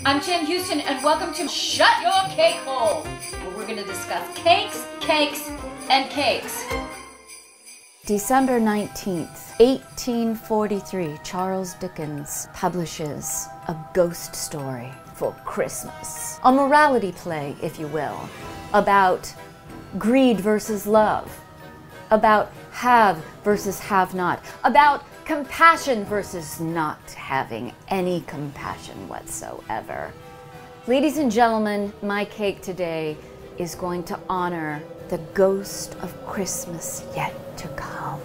I'm Jen Houston, and welcome to Shut Your Cake Hole, where we're going to discuss cakes, cakes, and cakes. December 19th, 1843, Charles Dickens publishes a ghost story for Christmas. A morality play, if you will, about greed versus love, about have versus have not, about compassion versus not having any compassion whatsoever. Ladies and gentlemen, my cake today is going to honor the ghost of Christmas yet to come.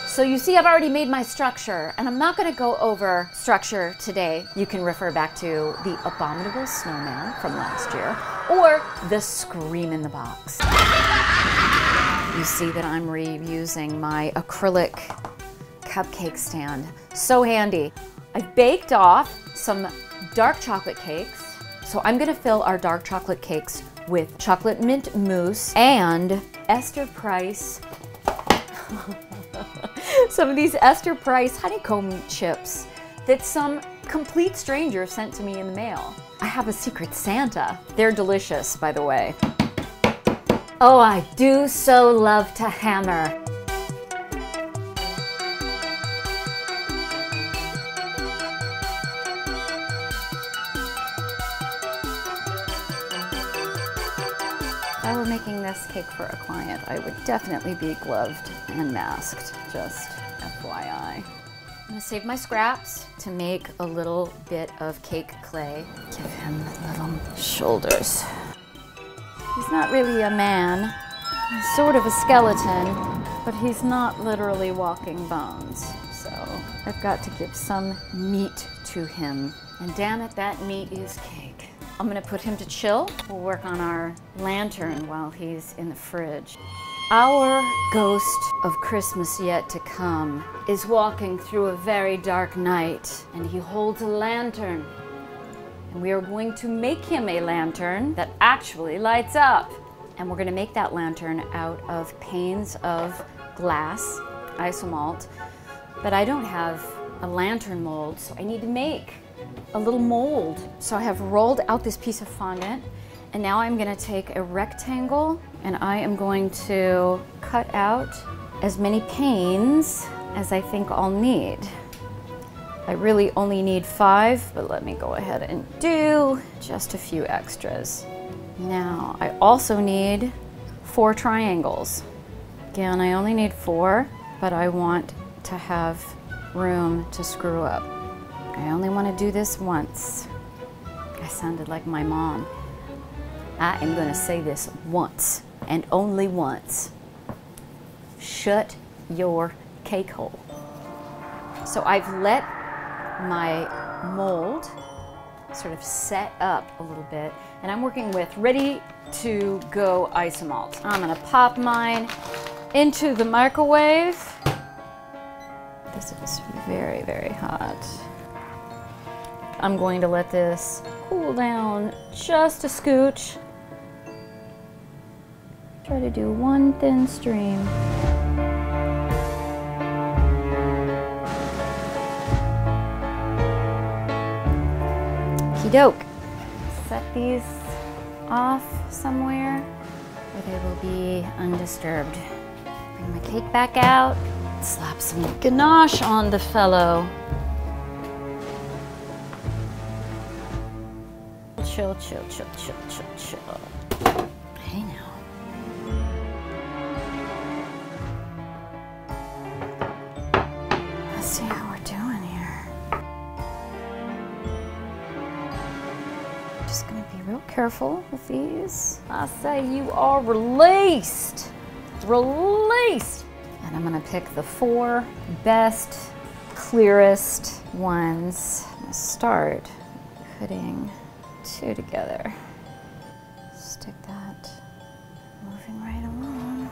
So you see, I've already made my structure, and I'm not going to go over structure today. You can refer back to the Abominable Snowman from last year, or the Scream in the Box. You see that I'm reusing my acrylic cupcake stand. So handy. I've baked off some dark chocolate cakes. So I'm gonna fill our dark chocolate cakes with chocolate mint mousse and Esther Price, some of these Esther Price honeycomb chips that some complete stranger sent to me in the mail. I have a secret Santa. They're delicious, by the way. Oh, I do so love to hammer. If I were making this cake for a client, I would definitely be gloved and masked, just FYI. I'm gonna save my scraps to make a little bit of cake clay. Give him little shoulders. He's not really a man. He's sort of a skeleton, but he's not literally walking bones. So I've got to give some meat to him. And damn it, that meat is cake. I'm gonna put him to chill. We'll work on our lantern while he's in the fridge. Our ghost of Christmas yet to come is walking through a very dark night, and he holds a lantern. And we are going to make him a lantern that actually lights up. And we're gonna make that lantern out of panes of glass, isomalt, but I don't have a lantern mold, so I need to make a little mold. So I have rolled out this piece of fondant, and now I'm gonna take a rectangle, and I am going to cut out as many panes as I think I'll need. I really only need 5, but let me go ahead and do just a few extras. Now, I also need 4 triangles. Again, I only need 4, but I want to have room to screw up. I only want to do this once. I sounded like my mom. I am going to say this once, and only once. Shut your cake hole. So I've let my mold sort of set up a little bit, and I'm working with ready to go isomalt. I'm gonna pop mine into the microwave. This is very, very hot. I'm going to let this cool down just a scooch. Try to do one thin stream. Doke. Set these off somewhere where they will be undisturbed. Bring my cake back out, slap some ganache on the fellow. Chill, chill, chill, chill, chill, chill. Hey now. Let's see how we're doing here. Just gonna be real careful with these. I say you are released. Released. And I'm gonna pick the 4 best, clearest ones. I'm gonna start putting 2 together. Stick that moving right along.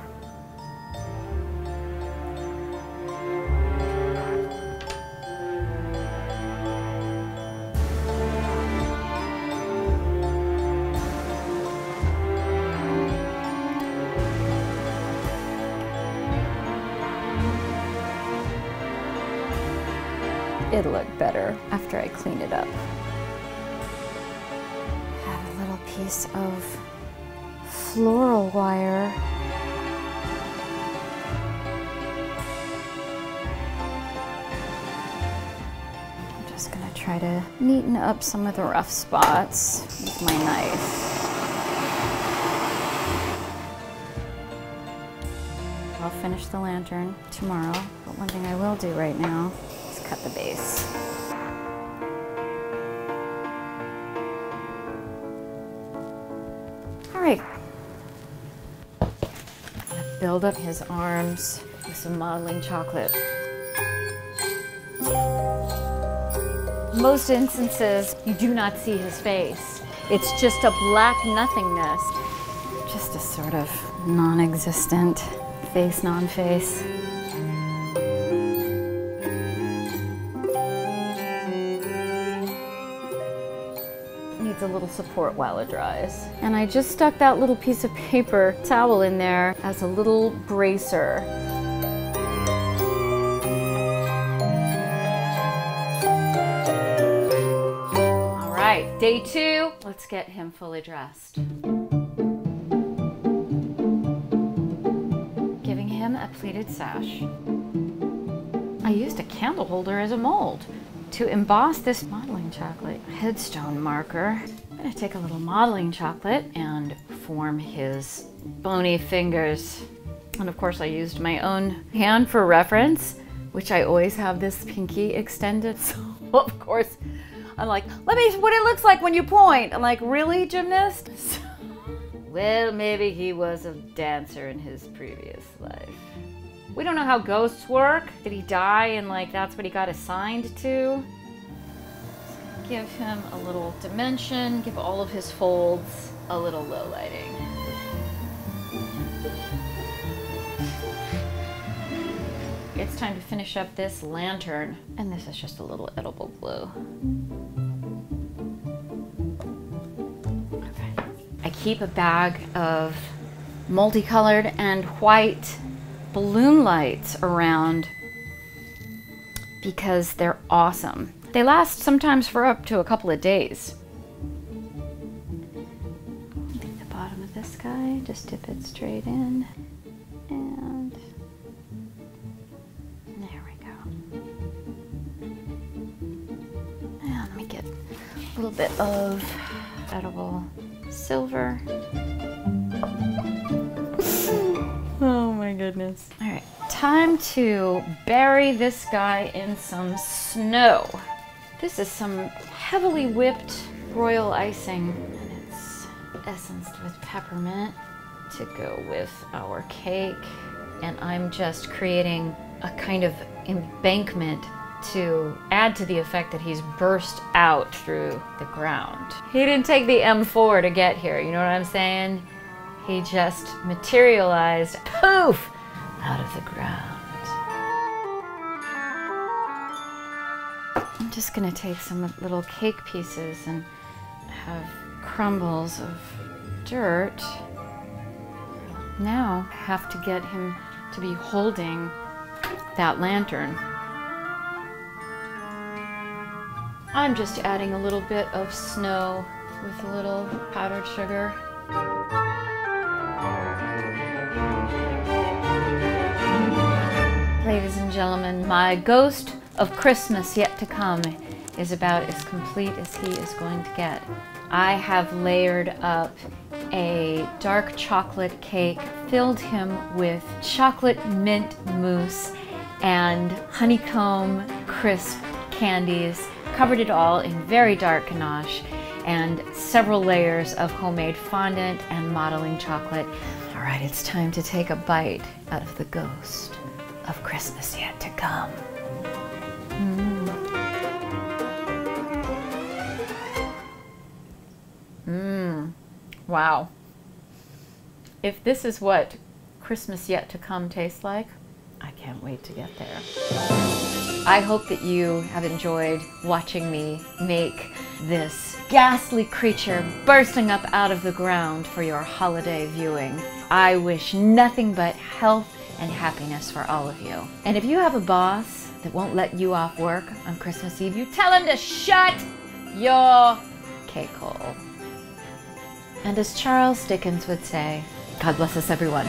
it'll look better after I clean it up. Have a little piece of floral wire. I'm just gonna try to neaten up some of the rough spots with my knife. I'll finish the lantern tomorrow, but one thing I will do right now is cut the base. All right. I'm gonna build up his arms with some modeling chocolate. Most instances, you do not see his face. It's just a black nothingness. Just a sort of non-existent face, non-face. Needs a little support while it dries. And I just stuck that little piece of paper towel in there as a little bracer. All right, day 2, let's get him fully dressed. A pleated sash. I used a candle holder as a mold to emboss this modeling chocolate headstone marker. I'm going to take a little modeling chocolate and form his bony fingers. And of course I used my own hand for reference, which I always have this pinky extended. So of course I'm like, let me see what it looks like when you point. I'm like, really, gymnast? Well, maybe he was a dancer in his previous life. We don't know how ghosts work. Did he die and like that's what he got assigned to? Give him a little dimension, give all of his folds a little low lighting. It's time to finish up this lantern. And this is just a little edible glue. I keep a bag of multicolored and white balloon lights around because they're awesome. They last sometimes for up to a couple of days. Take the bottom of this guy, just dip it straight in, and there we go. And let me get a little bit of edible silver. Oh my goodness. All right, time to bury this guy in some snow. This is some heavily whipped royal icing, and it's essenced with peppermint to go with our cake. And I'm just creating a kind of embankment to add to the effect that he's burst out through the ground. He didn't take the M4 to get here, you know what I'm saying? He just materialized, poof, out of the ground. I'm just gonna take some little cake pieces and have crumbles of dirt. Now I have to get him to be holding that lantern. I'm just adding a little bit of snow with a little powdered sugar. Ladies and gentlemen, my ghost of Christmas yet to come is about as complete as he is going to get. I have layered up a dark chocolate cake, filled him with chocolate mint mousse and honeycomb crisp candies, covered it all in very dark ganache and several layers of homemade fondant and modeling chocolate. All right, it's time to take a bite out of the ghost of Christmas yet to come. Wow. If this is what Christmas yet to come tastes like, I can't wait to get there. I hope that you have enjoyed watching me make this ghastly creature bursting up out of the ground for your holiday viewing. I wish nothing but health and happiness for all of you. And if you have a boss that won't let you off work on Christmas Eve, you tell him to shut your cake hole. And as Charles Dickens would say, God bless us everyone.